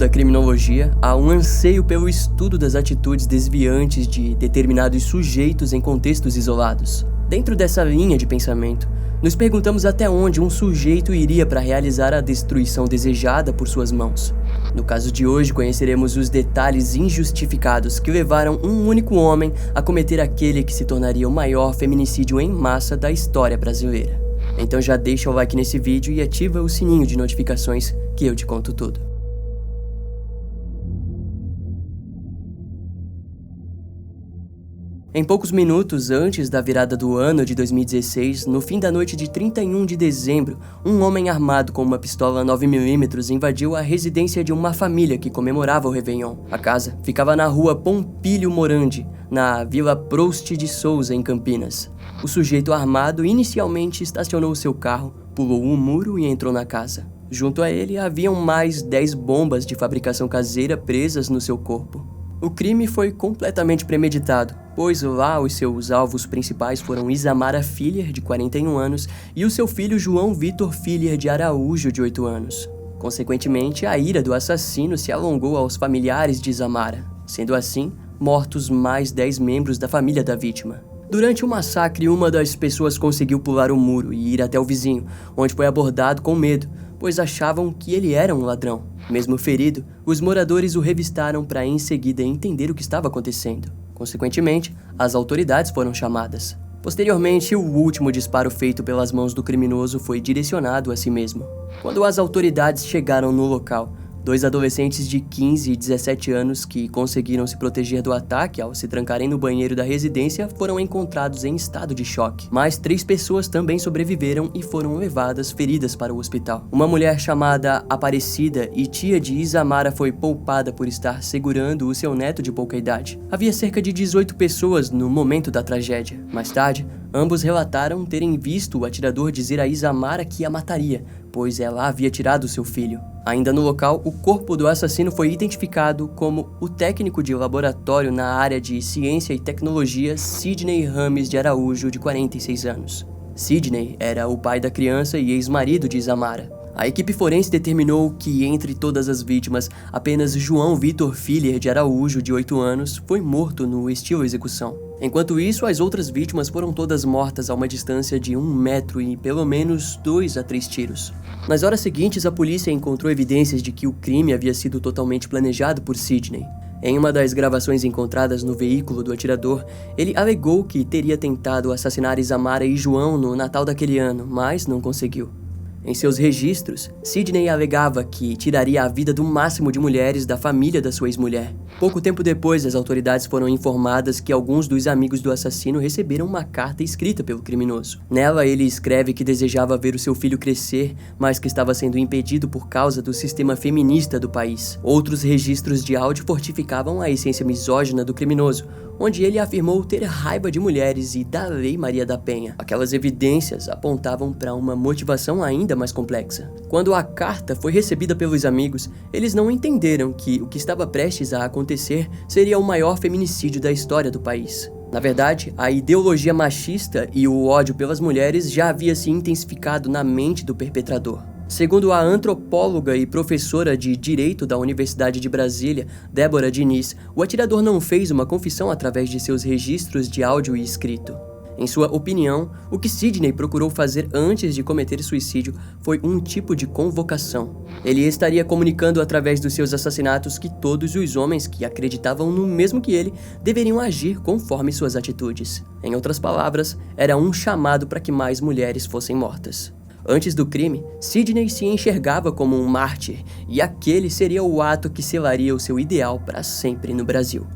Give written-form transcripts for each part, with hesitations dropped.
da criminologia, há um anseio pelo estudo das atitudes desviantes de determinados sujeitos em contextos isolados. Dentro dessa linha de pensamento, nos perguntamos até onde um sujeito iria para realizar a destruição desejada por suas mãos. No caso de hoje, conheceremos os detalhes injustificados que levaram um único homem a cometer aquele que se tornaria o maior feminicídio em massa da história brasileira. Então já deixa o like nesse vídeo e ativa o sininho de notificações que eu te conto tudo. Em poucos minutos antes da virada do ano de 2016, no fim da noite de 31 de dezembro, um homem armado com uma pistola 9mm invadiu a residência de uma família que comemorava o Réveillon. A casa ficava na rua Pompílio Morandi, na Vila Proust de Souza, em Campinas. O sujeito armado inicialmente estacionou seu carro, pulou um muro e entrou na casa. Junto a ele haviam mais 10 bombas de fabricação caseira presas no seu corpo. O crime foi completamente premeditado, pois lá os seus alvos principais foram Isamara Filler, de 41 anos, e o seu filho João Vitor Filler de Araújo, de 8 anos. Consequentemente, a ira do assassino se alongou aos familiares de Isamara, sendo assim, mortos mais 10 membros da família da vítima. Durante o massacre, uma das pessoas conseguiu pular o muro e ir até o vizinho, onde foi abordado com medo, pois achavam que ele era um ladrão. Mesmo ferido, os moradores o revistaram para em seguida entender o que estava acontecendo. Consequentemente, as autoridades foram chamadas. Posteriormente, o último disparo feito pelas mãos do criminoso foi direcionado a si mesmo. Quando as autoridades chegaram no local, 2 adolescentes de 15 e 17 anos que conseguiram se proteger do ataque ao se trancarem no banheiro da residência foram encontrados em estado de choque. Mais 3 pessoas também sobreviveram e foram levadas feridas para o hospital. Uma mulher chamada Aparecida e tia de Isamara foi poupada por estar segurando o seu neto de pouca idade. Havia cerca de 18 pessoas no momento da tragédia. Mais tarde, ambos relataram terem visto o atirador dizer a Isamara que a mataria, pois ela havia tirado seu filho. Ainda no local, o corpo do assassino foi identificado como o técnico de laboratório na área de ciência e tecnologia Sidney Rames de Araújo, de 46 anos. Sidney era o pai da criança e ex-marido de Isamara. A equipe forense determinou que, entre todas as vítimas, apenas João Vitor Filler de Araújo, de 8 anos, foi morto no estilo execução. Enquanto isso, as outras vítimas foram todas mortas a uma distância de 1 metro e pelo menos 2 a 3 tiros. Nas horas seguintes, a polícia encontrou evidências de que o crime havia sido totalmente planejado por Sidney. Em uma das gravações encontradas no veículo do atirador, ele alegou que teria tentado assassinar Isamara e João no Natal daquele ano, mas não conseguiu. Em seus registros, Sidney alegava que tiraria a vida do máximo de mulheres da família da sua ex-mulher. Pouco tempo depois, as autoridades foram informadas que alguns dos amigos do assassino receberam uma carta escrita pelo criminoso. Nela, ele escreve que desejava ver o seu filho crescer, mas que estava sendo impedido por causa do sistema feminista do país. Outros registros de áudio fortificavam a essência misógina do criminoso, onde ele afirmou ter raiva de mulheres e da Lei Maria da Penha. Aquelas evidências apontavam para uma motivação ainda mais complexa. Quando a carta foi recebida pelos amigos, eles não entenderam que o que estava prestes a acontecer seria o maior feminicídio da história do país. Na verdade, a ideologia machista e o ódio pelas mulheres já havia se intensificado na mente do perpetrador. Segundo a antropóloga e professora de Direito da Universidade de Brasília, Débora Diniz, o atirador não fez uma confissão através de seus registros de áudio e escrito. Em sua opinião, o que Sidney procurou fazer antes de cometer suicídio foi um tipo de convocação. Ele estaria comunicando através dos seus assassinatos que todos os homens que acreditavam no mesmo que ele deveriam agir conforme suas atitudes. Em outras palavras, era um chamado para que mais mulheres fossem mortas. Antes do crime, Sidney se enxergava como um mártir, e aquele seria o ato que selaria o seu ideal para sempre no Brasil.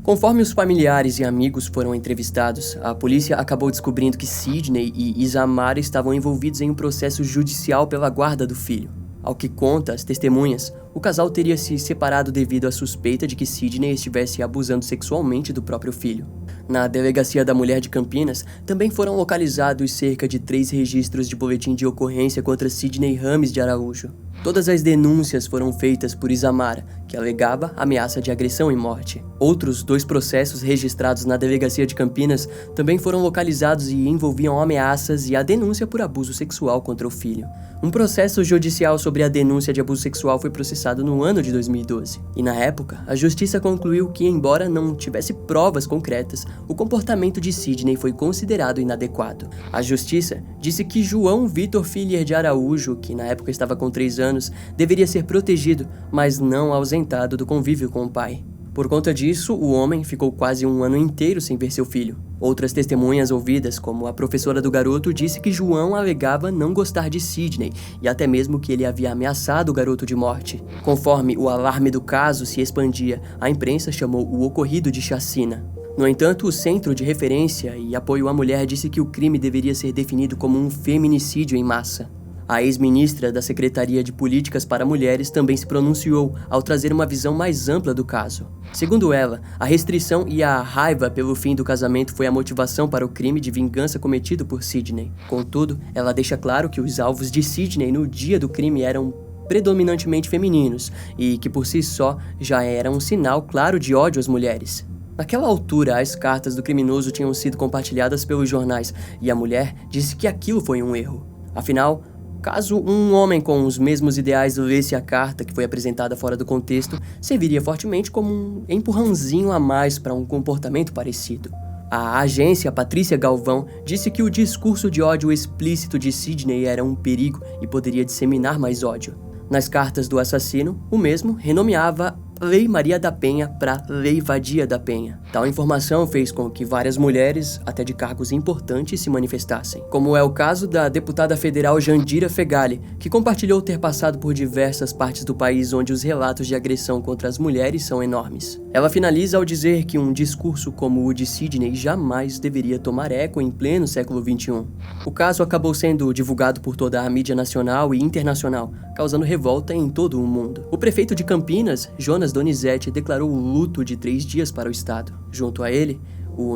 Conforme os familiares e amigos foram entrevistados, a polícia acabou descobrindo que Sidney e Isamara estavam envolvidos em um processo judicial pela guarda do filho. Ao que conta as testemunhas, o casal teria se separado devido à suspeita de que Sidney estivesse abusando sexualmente do próprio filho. Na Delegacia da Mulher de Campinas, também foram localizados cerca de 3 registros de boletim de ocorrência contra Sidney Rames de Araújo. Todas as denúncias foram feitas por Isamara, que alegava ameaça de agressão e morte. Outros 2 processos registrados na delegacia de Campinas também foram localizados e envolviam ameaças e a denúncia por abuso sexual contra o filho. Um processo judicial sobre a denúncia de abuso sexual foi processado no ano de 2012. E na época, a justiça concluiu que, embora não tivesse provas concretas, o comportamento de Sidney foi considerado inadequado. A justiça disse que João Vitor Filier de Araújo, que na época estava com 3 anos, deveria ser protegido, mas não ausentado do convívio com o pai. Por conta disso, o homem ficou quase um ano inteiro sem ver seu filho. Outras testemunhas ouvidas, como a professora do garoto, disse que João alegava não gostar de Sidney e até mesmo que ele havia ameaçado o garoto de morte. Conforme o alarme do caso se expandia, a imprensa chamou o ocorrido de chacina. No entanto, o Centro de Referência e Apoio à Mulher disse que o crime deveria ser definido como um feminicídio em massa. A ex-ministra da Secretaria de Políticas para Mulheres também se pronunciou ao trazer uma visão mais ampla do caso. Segundo ela, a restrição e a raiva pelo fim do casamento foi a motivação para o crime de vingança cometido por Sidney. Contudo, ela deixa claro que os alvos de Sidney no dia do crime eram predominantemente femininos e que por si só já era um sinal claro de ódio às mulheres. Naquela altura, as cartas do criminoso tinham sido compartilhadas pelos jornais e a mulher disse que aquilo foi um erro. Afinal, caso um homem com os mesmos ideais lesse a carta que foi apresentada fora do contexto, serviria fortemente como um empurrãozinho a mais para um comportamento parecido. A agência Patrícia Galvão disse que o discurso de ódio explícito de Sidney era um perigo e poderia disseminar mais ódio. Nas cartas do assassino, o mesmo renomeava Lei Maria da Penha para Lei Vadia da Penha. Tal informação fez com que várias mulheres, até de cargos importantes, se manifestassem, como é o caso da deputada federal Jandira Fegali, que compartilhou ter passado por diversas partes do país onde os relatos de agressão contra as mulheres são enormes. Ela finaliza ao dizer que um discurso como o de Sidney jamais deveria tomar eco em pleno século XXI. O caso acabou sendo divulgado por toda a mídia nacional e internacional, causando revolta em todo o mundo. O prefeito de Campinas, Jonas Donizete, declarou luto de 3 dias para o estado. Junto a ele,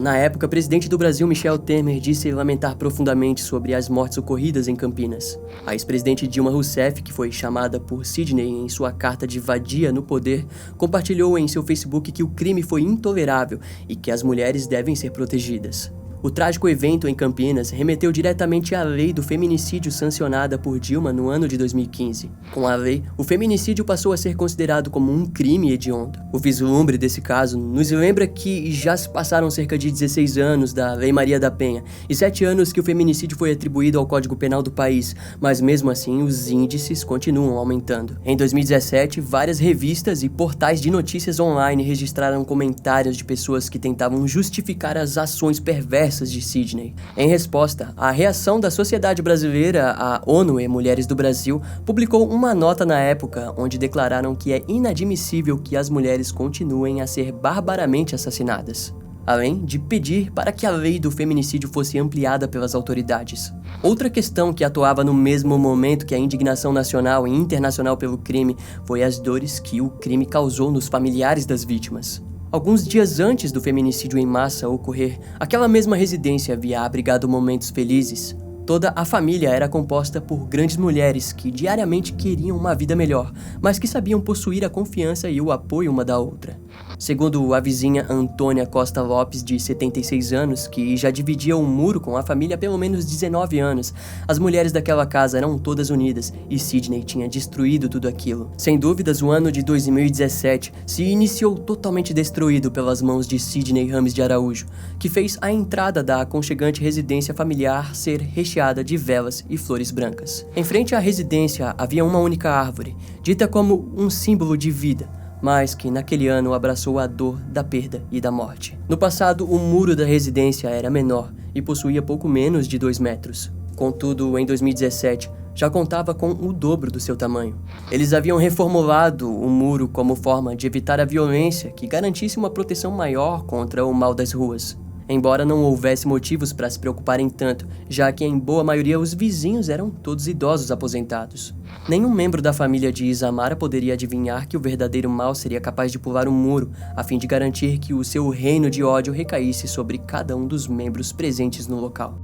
na época, presidente do Brasil, Michel Temer, disse lamentar profundamente sobre as mortes ocorridas em Campinas. A ex-presidente Dilma Rousseff, que foi chamada por Sidney em sua carta de vadia no poder, compartilhou em seu Facebook que o crime foi intolerável e que as mulheres devem ser protegidas. O trágico evento em Campinas remeteu diretamente à lei do feminicídio sancionada por Dilma no ano de 2015. Com a lei, o feminicídio passou a ser considerado como um crime hediondo. O vislumbre desse caso nos lembra que já se passaram cerca de 16 anos da Lei Maria da Penha e 7 anos que o feminicídio foi atribuído ao Código Penal do país, mas mesmo assim os índices continuam aumentando. Em 2017, várias revistas e portais de notícias online registraram comentários de pessoas que tentavam justificar as ações perversas de Sidney. Em resposta, a reação da sociedade brasileira, a ONU e Mulheres do Brasil, publicou uma nota na época onde declararam que é inadmissível que as mulheres continuem a ser barbaramente assassinadas, além de pedir para que a lei do feminicídio fosse ampliada pelas autoridades. Outra questão que atuava no mesmo momento que a indignação nacional e internacional pelo crime foi as dores que o crime causou nos familiares das vítimas. Alguns dias antes do feminicídio em massa ocorrer, aquela mesma residência havia abrigado momentos felizes. Toda a família era composta por grandes mulheres que diariamente queriam uma vida melhor, mas que sabiam possuir a confiança e o apoio uma da outra. Segundo a vizinha Antônia Costa Lopes, de 76 anos, que já dividia um muro com a família há pelo menos 19 anos, as mulheres daquela casa eram todas unidas e Sidney tinha destruído tudo aquilo. Sem dúvidas, o ano de 2017 se iniciou totalmente destruído pelas mãos de Sidney Rames de Araújo, que fez a entrada da aconchegante residência familiar ser recheada de velas e flores brancas. Em frente à residência havia uma única árvore, dita como um símbolo de vida, mas que naquele ano abraçou a dor da perda e da morte. No passado, o muro da residência era menor e possuía pouco menos de 2 metros. Contudo, em 2017, já contava com o dobro do seu tamanho. Eles haviam reformulado o muro como forma de evitar a violência que garantisse uma proteção maior contra o mal das ruas. Embora não houvesse motivos para se preocuparem tanto, já que em boa maioria os vizinhos eram todos idosos aposentados. Nenhum membro da família de Isamara poderia adivinhar que o verdadeiro mal seria capaz de pular um muro, a fim de garantir que o seu reino de ódio recaísse sobre cada um dos membros presentes no local.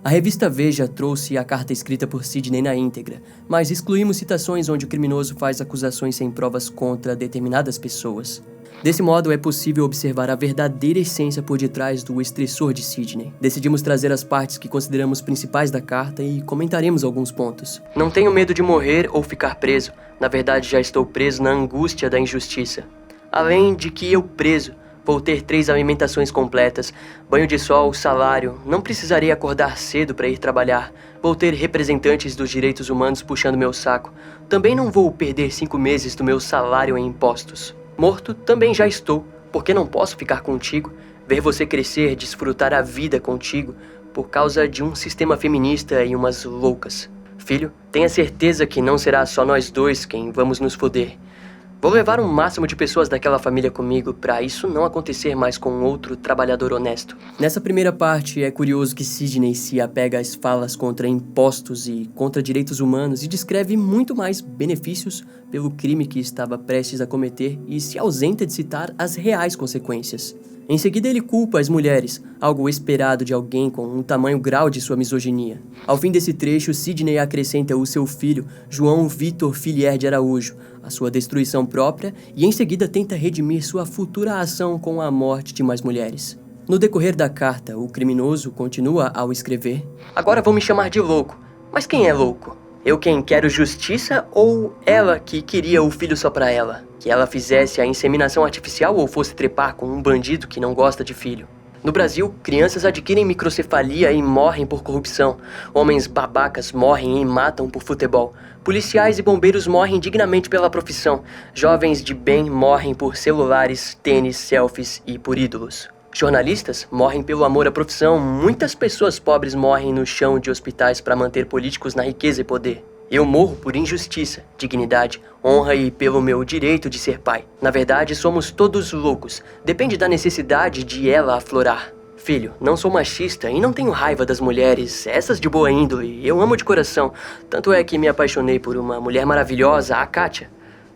A revista Veja trouxe a carta escrita por Sidney na íntegra, mas excluímos citações onde o criminoso faz acusações sem provas contra determinadas pessoas. Desse modo, é possível observar a verdadeira essência por detrás do estressor de Sidney. Decidimos trazer as partes que consideramos principais da carta e comentaremos alguns pontos. Não tenho medo de morrer ou ficar preso. Na verdade, já estou preso na angústia da injustiça. Além de que eu preso, vou ter 3 alimentações completas, banho de sol, salário, não precisarei acordar cedo para ir trabalhar, vou ter representantes dos direitos humanos puxando meu saco. Também não vou perder 5 meses do meu salário em impostos. Morto também já estou, porque não posso ficar contigo, ver você crescer, desfrutar a vida contigo, por causa de um sistema feminista e umas loucas. Filho, tenha certeza que não será só nós dois quem vamos nos foder. Vou levar o máximo de pessoas daquela família comigo para isso não acontecer mais com outro trabalhador honesto. Nessa primeira parte, é curioso que Sidney se apega às falas contra impostos e contra direitos humanos e descreve muito mais benefícios pelo crime que estava prestes a cometer e se ausenta de citar as reais consequências. Em seguida, ele culpa as mulheres, algo esperado de alguém com um tamanho grau de sua misoginia. Ao fim desse trecho, Sidney acrescenta o seu filho, João Vitor Filier de Araújo, a sua destruição própria e em seguida tenta redimir sua futura ação com a morte de mais mulheres. No decorrer da carta, o criminoso continua ao escrever: "Agora vão me chamar de louco, mas quem é louco? Eu quem quero justiça ou ela que queria o filho só pra ela? Que ela fizesse a inseminação artificial ou fosse trepar com um bandido que não gosta de filho? No Brasil, crianças adquirem microcefalia e morrem por corrupção. Homens babacas morrem e matam por futebol. Policiais e bombeiros morrem dignamente pela profissão. Jovens de bem morrem por celulares, tênis, selfies e por ídolos. Jornalistas morrem pelo amor à profissão. Muitas pessoas pobres morrem no chão de hospitais para manter políticos na riqueza e poder. Eu morro por injustiça, dignidade, honra e pelo meu direito de ser pai. Na verdade, somos todos loucos. Depende da necessidade de ela aflorar. Filho, não sou machista e não tenho raiva das mulheres, essas de boa índole. Eu amo de coração. Tanto é que me apaixonei por uma mulher maravilhosa, a Kátia.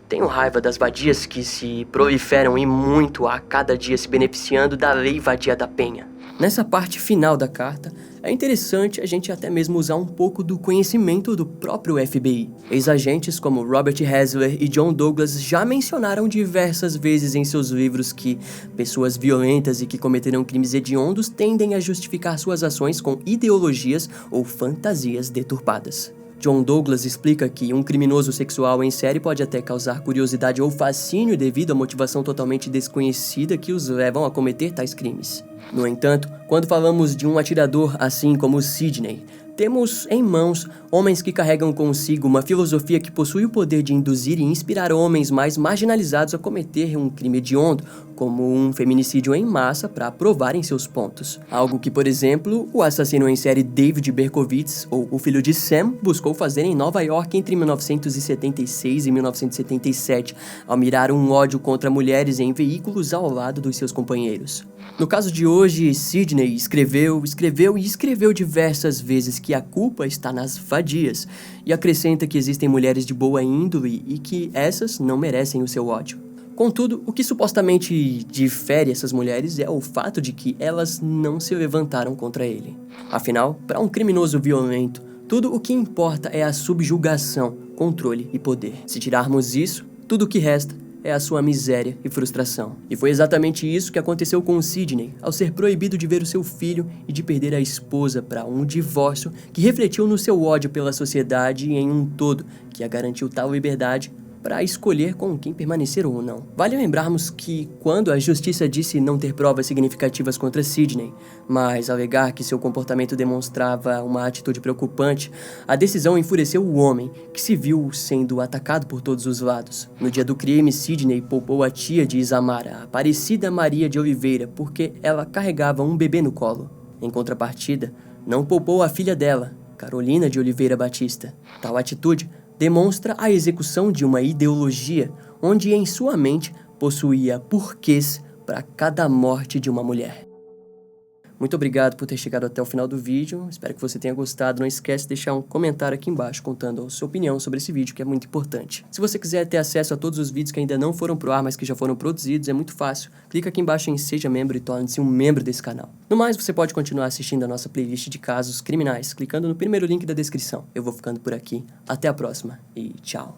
Tenho raiva das vadias que se proliferam e muito a cada dia se beneficiando da lei vadia da penha." Nessa parte final da carta, é interessante a gente até mesmo usar um pouco do conhecimento do próprio FBI. Ex-agentes como Robert Hasler e John Douglas já mencionaram diversas vezes em seus livros que pessoas violentas e que cometeram crimes hediondos tendem a justificar suas ações com ideologias ou fantasias deturpadas. John Douglas explica que um criminoso sexual em série pode até causar curiosidade ou fascínio devido à motivação totalmente desconhecida que os levam a cometer tais crimes. No entanto, quando falamos de um atirador assim como Sidney, temos em mãos homens que carregam consigo uma filosofia que possui o poder de induzir e inspirar homens mais marginalizados a cometer um crime hediondo, como um feminicídio em massa, para provarem seus pontos. Algo que, por exemplo, o assassino em série David Berkowitz, ou o filho de Sam, buscou fazer em Nova York entre 1976 e 1977, ao mirar um ódio contra mulheres em veículos ao lado dos seus companheiros. No caso de hoje, Sidney escreveu diversas vezes que a culpa está nas vadias, e acrescenta que existem mulheres de boa índole e que essas não merecem o seu ódio. Contudo, o que supostamente difere essas mulheres é o fato de que elas não se levantaram contra ele. Afinal, para um criminoso violento, tudo o que importa é a subjugação, controle e poder. Se tirarmos isso, tudo o que resta é a sua miséria e frustração. E foi exatamente isso que aconteceu com o Sidney, ao ser proibido de ver o seu filho e de perder a esposa para um divórcio que refletiu no seu ódio pela sociedade em um todo, que a garantiu tal liberdade para escolher com quem permanecer ou não. Vale lembrarmos que, quando a justiça disse não ter provas significativas contra Sidney, mas alegar que seu comportamento demonstrava uma atitude preocupante, a decisão enfureceu o homem, que se viu sendo atacado por todos os lados. No dia do crime, Sidney poupou a tia de Isamar, a Aparecida Maria de Oliveira, porque ela carregava um bebê no colo. Em contrapartida, não poupou a filha dela, Carolina de Oliveira Batista. Tal atitude demonstra a execução de uma ideologia onde em sua mente possuía porquês para cada morte de uma mulher. Muito obrigado por ter chegado até o final do vídeo, espero que você tenha gostado. Não esquece de deixar um comentário aqui embaixo contando a sua opinião sobre esse vídeo, que é muito importante. Se você quiser ter acesso a todos os vídeos que ainda não foram pro ar, mas que já foram produzidos, é muito fácil. Clica aqui embaixo em Seja Membro e torne-se um membro desse canal. No mais, você pode continuar assistindo a nossa playlist de casos criminais, clicando no primeiro link da descrição. Eu vou ficando por aqui, até a próxima e tchau.